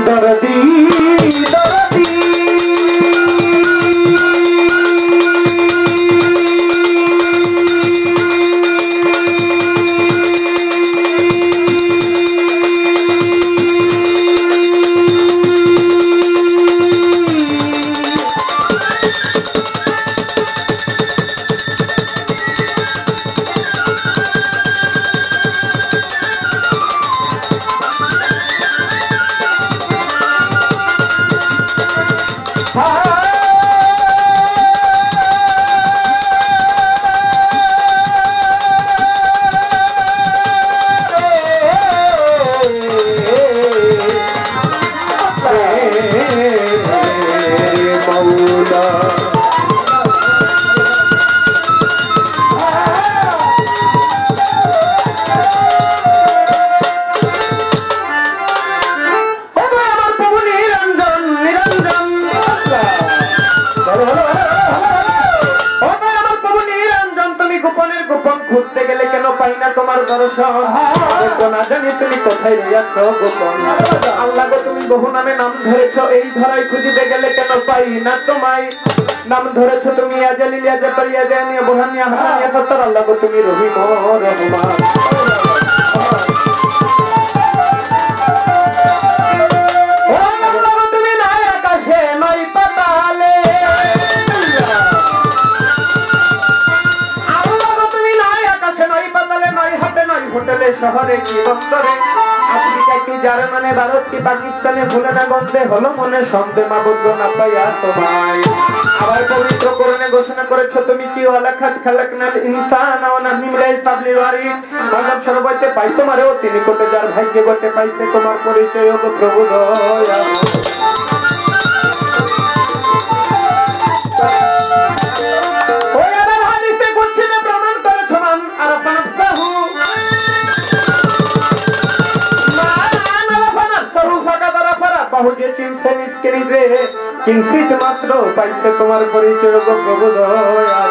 दर्दी दर्दी আল্লাহ গো তুমি বহু নামে নাম ধরেছ এই ধরাই খুঁজিতে গেলে কেন পাই না তোমায় নাম ধরেছ তুমি আজালিয়া জাপারিয়া জানিয়া বুহানিয়া হাসানিয়া সত্তর আল্লাহ গো তুমি রহিম রহমান তুমি নাই আকাশে নাই পাতালে হোটেলে শহরে কি দপ্তরে আফ্রিকা কি জার্মানে ভারত কি পাকিস্তানে ভুলে না গন্ধে হলো মনে সন্ধে মাবুদ্ধ না পাইয়া তোমায় আবার পবিত্র কোরআনে ঘোষণা করেছো তুমি কি ওয়ালাকাত খালাকনাল ইনসানা ওয়া নাহনু মিনাল ফাদলিল ওয়ারিস মানব সর্বতে পাই তোমারও তিনি কোটে যার ভাগ্যে বটে পাইছে তোমার পরিচয় ও প্রভু দয়া ওই আবার হাদিসে কুদসিতে প্রমাণ করেছো মান আরাফানা সাহু কিঞ্চিত মাত্র পাইছে তোমার পরিচয় গো প্রভু দয়া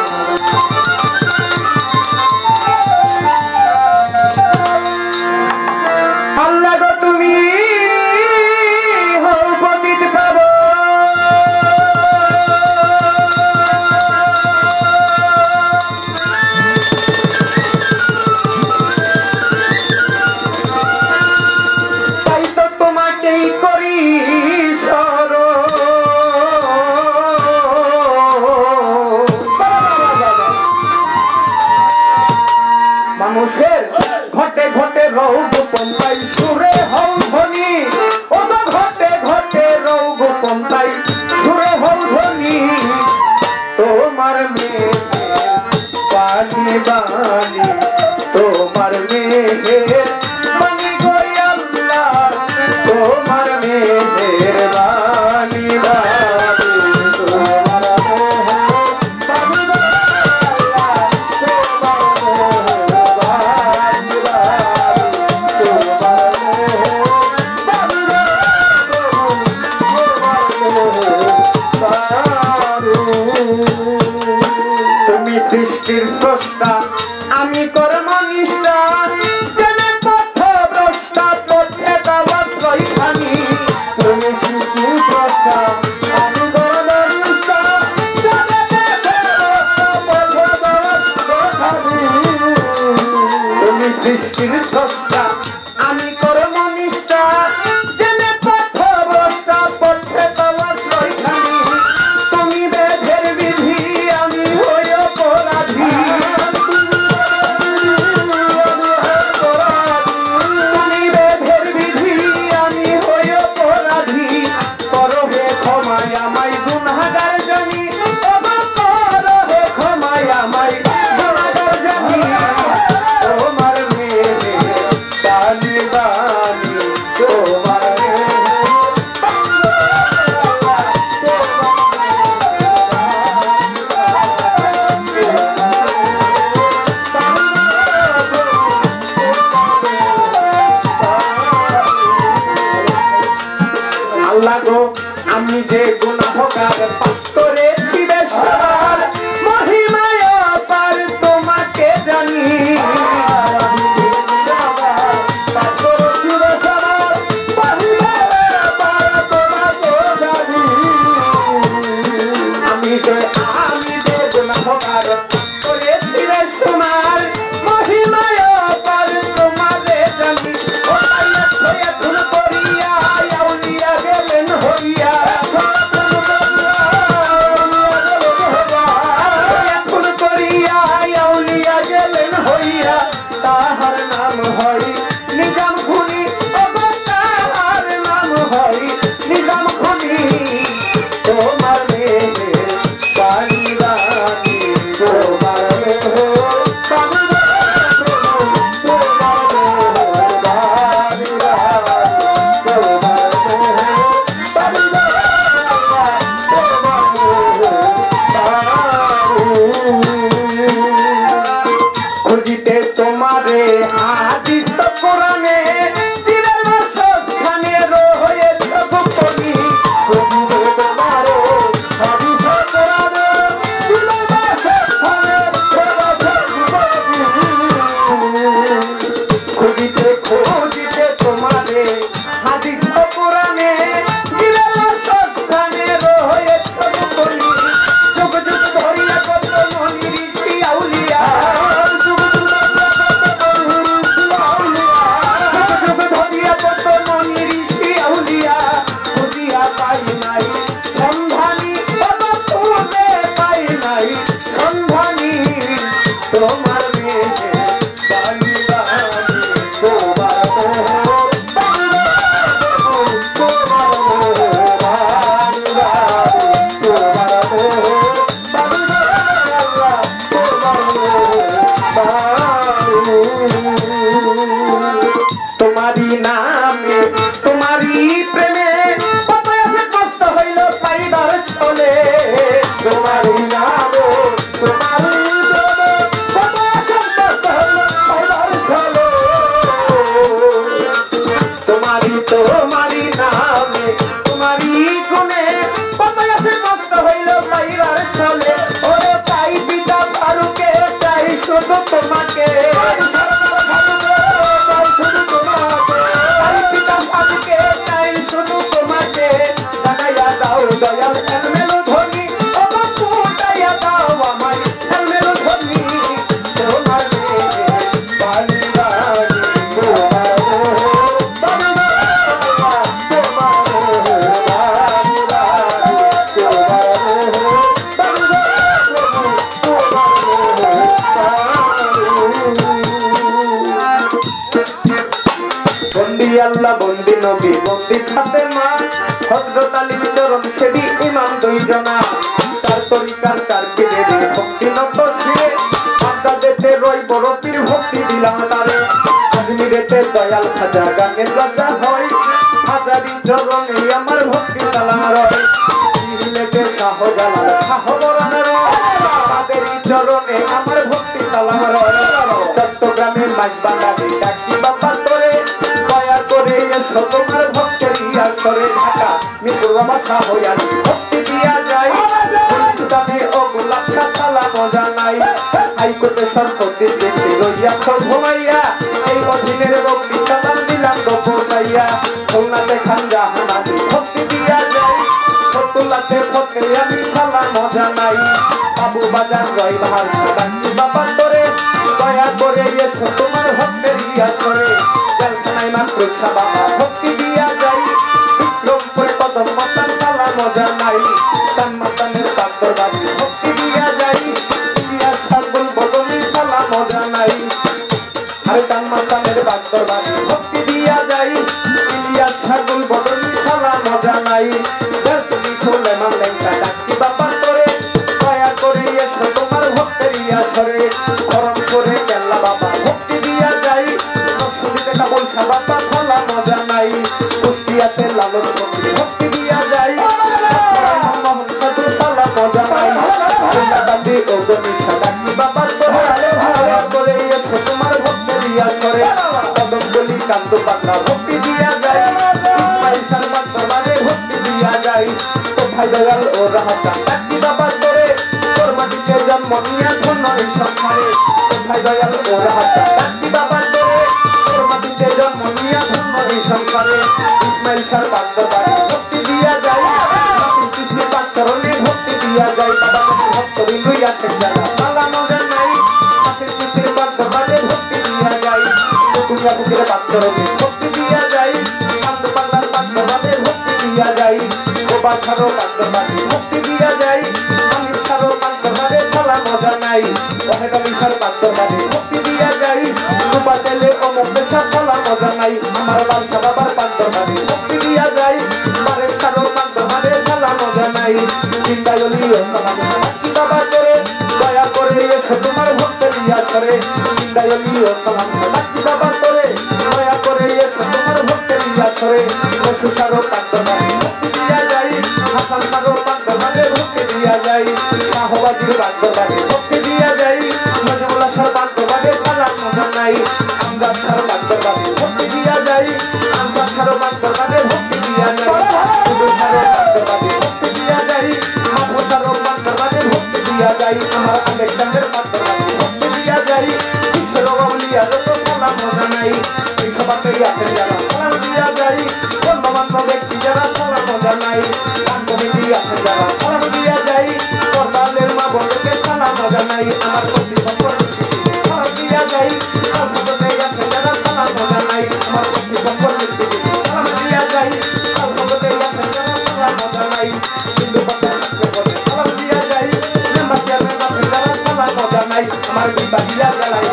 আল্লাহ গো তুমি হও পতিত পাবো তাই তো তোমাকেই করি মানুষের ঘটে ঘটে রোগ পন্থাই সুরে হও ধ্বনি ও তো ঘটে ঘটে রোগ পন্থাই সুরে হও ধ্বনি তোমার মেয়ে বানি বানি তোমার মেয়ে বানি গো আল্লাহ তোমার মেয়ের বানি বানি সৃষ্টির স্রষ্টা আমি কর্মনিষ্ঠা জেনে পথ ভ্রষ্টা পথে দাবাত্রই খানি তুমি সৃষ্টির স্রষ্টা আমি কর্মনিষ্ঠা জেনে পথ দাবাত্রই তুমি সৃষ্টির স্রষ্টা আমি কর্মনিষ্ঠা জেনে পথ ভ্রষ্টা পথে দাবাত্রই খানি তুমি বেদের বিধি আমি হই অপরাধী তুমি বেদের বিধি আমি হই অপরাধী করহে ক্ষমায় আমায় গুনাহগার জানি করহে ক্ষমায় আমায় গুনাহগার জানি তোমার মেয়ে হাদিস কোরআনে দিনের মাঝখানে রয়েছে গোপনী প্রভু তোমারে হাদিস কোরআনে দিনের মাঝখানে খুঁজিতে খুঁজিতে তোমারে হাদিস কোরআনে দিনের মাঝখানে রয়েছে গোপনী যুগ যুগ ধরিয়া কত মনি ঋষি আউলিয়া তোমারি নামে তোমারি প্রেমে কত আছে কষ্ট হইল পাইবার চলে তোমারি নামে তোমারি প্রেমে কত আছে কষ্ট হইল পাইবার চলে তোমারি নামে তোমারি গুণে কত আছে কষ্ট হইল পাইবার চলে ওরে তাই পিতা ফারুকে তাই শুধু তোমাকে দয়াল এলমেলো ধনি ও বাপু দয়া দাও আমায় এলমেলো ধনি তোমার বালিবাড়ি বন্দি আল্লাহ বন্দি নবী বন্দি ফাতেমা হযরত আলীর চরণ সেবি ইমাম দুইজনা তার তরিকার তার পীরের ভক্তি নত শিরে আদাদেতে রই বড় পীর ভক্তি দিলাম তারে আজমিরেতে দয়াল খাজা গানের রাজা হয় হাজারি চরণে আমার ভক্তি সালাম রয় সিলেটে শাহজালাল শাহবরান রয় তাদের চরণে আমার ভক্তি সালাম রয় চট্টগ্রামের মাঝবাগানে ডাকি বাবা তোরে দয়া করে এসো তোমার ভক্তের ইয়া করে ঢাকা মিতুর মাথা হইয়া ভক্তি দিয়া যায় সুদানে ও গোলাপ সালা মজা নাই হাইকোর্টে সরপতি দেখে রইয়া ঘুমাইয়া এই অধীনের ভক্তি সালাম দিলাম গোপাইয়া সোনাতে খান জাহানানি ভক্তি দিয়া যায় ফতুলাতে ফতে আমি সালা মজা নাই বাবু বাজার রয় ভার ডাকি বাবা তোরে দয়া করে এসো তোমার ভক্তের ইয়া করে জলখানায় মাত্র বাবা ভক্তি দিয়া যায় বিক্রমপুরে কদম মাতার সালা মজা নাই তান মাতানের পাত্র বাবু ভক্তি দিয়া যায় ইতিহাস সার্বল বদলি সালা মজা নাই আরে তান মাতানের পাত্র বাবু ভক্তি দিয়া যায় ইতিহাস সার্বল বদলি সালা মজা নাই তুমি চলে মানলেন ডাকি বাবা তোরে দয়া করে এসো তোমার ভক্তের ইয়া করে করম করে কেল্লা বাবা ভক্তি দিয়া যায় নকশুলিতে কাবল বাবা সালা মজা নাই কুষ্টিয়াতে লালন ভক্তি দিয়া যায় সালা মজা নাই দাদি ও গনি সাদাকি বাবা করে এসো তোমার ভক্তের ইয়া করে কদম বলি কান্দ পাগলা ভক্তি দিয়া যায় ইসমাইল সালমান তোমারে ভক্তি দিয়া যায় তো ভাই দয়াল ও রাহাতা ডাকি বাবা করে তোর মাটিতে জন্ম নিয়া ধন্য এই সংসারে তো ভাই দয়াল ও রাহাতা ডাকি বাবা করে তোর মাটিতে জন্ম নিয়া ধন্য এই সংসারে ইসমাইল সার বান্দরবাড়ি ভক্তি দিয়া যায় কৃষ্ণ পাঁচরণে ভক্তি দিয়া যায় বাবা ভক্ত বিন্দুই আছে জানা সালা মজা নাই কৃষ্ণের বান্দরবাড়ি ভক্তি দিয়া যায় দুনিয়া বুকের পাঁচরণে ভক্তি দিয়া যায় কান্দ পাগলার বান্দরবাড়ি ভক্তি দিয়া যায় গোপাল ছাড়ো বান্দরবাড়ি ভক্তি দিয়া যায় আমি ছাড়ো বান্দরবাড়ি সালা মজা নাই ওহেগালি সার বান্দরবাড়ি ভক্তি দিয়া যায় গোপাল তেলে ও মুক্তে সালা মজা নাই আমার লাল সাবাবার বান্দরবাড়ি ভক্তি দিয়া যায় মারে ছাড়ো বান্দরবাড়ি সালা মজা নাই চিন্তায়লি ও সালাম কি বাবা করে দয়া করে এসো তোমার ভক্তের ইয়া করে চিন্তায়লি ও সালাম কি বাবা করে দয়া করে এসো তোমার ভক্তের ইয়া করে বসু ছাড়ো বান্দরবাড়ি ভক্তি দিয়া যায় হাসান ছাড়ো বান্দরবাড়ি ভক্তি দিয়া যায় শাহবাজির বান্দরবাড়ি ভক্তি দিয়া যায় নজরুল্লাহ সার বান্দরবাড়ি সালা মজা নাই নাই আমরা ছাড়ো বান্দর বাদে ভক্তি দিয়া যাই আমরা ছাড়ো বান্দর বাদে ভক্তি দিয়া যাই শুধু ছাড়ো বান্দর বাদে ভক্তি দিয়া যাই মাথো ছাড়ো বান্দর বাদে ভক্তি দিয়া যাই আমার আলেকজান্ডার বান্দর বাদে ভক্তি দিয়া যাই ঈশ্বর বাউলিয়া যত সালাম মজা নাই এই সবাতেই আছেন যারা সালাম দিয়া যাই গণ্যমান্য ব্যক্তি যারা সালাম মজা নাই কমিটি আছে যারা সালাম দিয়া যাই করতালের মা বলতে সালাম মজা নাই আমার প্রতি সম্পর্কে সালাম দিয়া যাই আছে যারা সালাম মজা নাই আমার প্রতি সম্পর্কে সালাম দিয়া যাই আছে যারা সালাম মজা নাই কিন্তু কথা সালাম দিয়া যাই মেম্বার চেয়ারম্যান আছে যারা সালাম মজা নাই আমার বিবাহিয়া জ্বালাই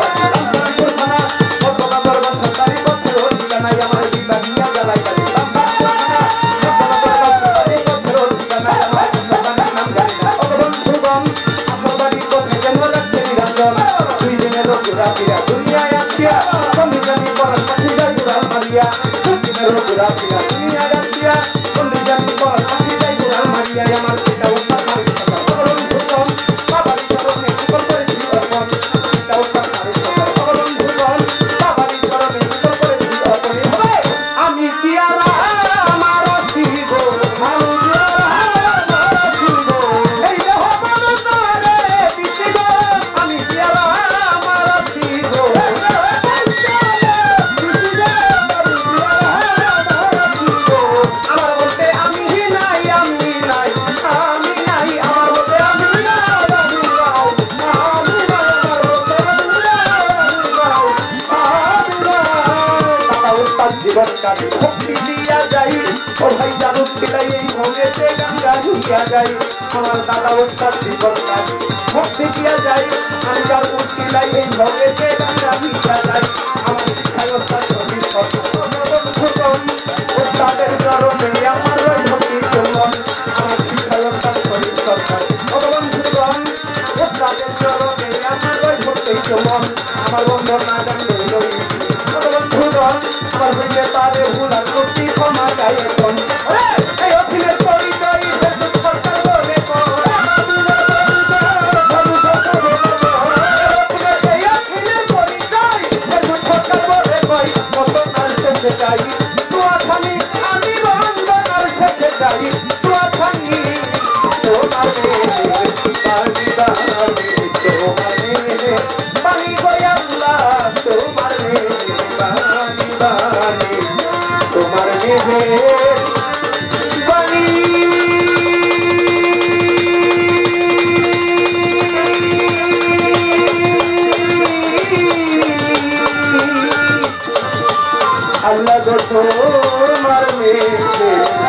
বাড়ি ভক্তি দিয়া যাই ও ভাই জানুক পিলাই এই ভঙ্গেতে গঙ্গা দিয়া যাই আমার দাদা ওস্তাদ জীবন কাজ ভক্তি দিয়া যাই আমি যার উঠিলাই এই ভঙ্গেতে গঙ্গা দিয়া যাই আমার শিক্ষায় ওস্তাদ শরীর ওস্তাদের চরণে আমার ভক্তি চলন আমার শিক্ষায় ওস্তাদ শরীর সরকার ভগবান ভগবান ওস্তাদের চরণে আমার ভক্তি চলন আমার বন্ধু না জানলে ভগবান ভগবান আমার হইলে তারে ভুলার প্রতি ক্ষমা চাই এখন এই অখিলের পরিচয় সরকার বলে এই অখিলের পরিচয় সরকার বলে কই কত কাল শেষে চাই তুয়াখানি আমি বন্দনার শেষে চাই তুয়াখানি তোমার পানি গয়াল্লা তোমার তোমার বাণী আল্লাহ গো তোমার মেয়ে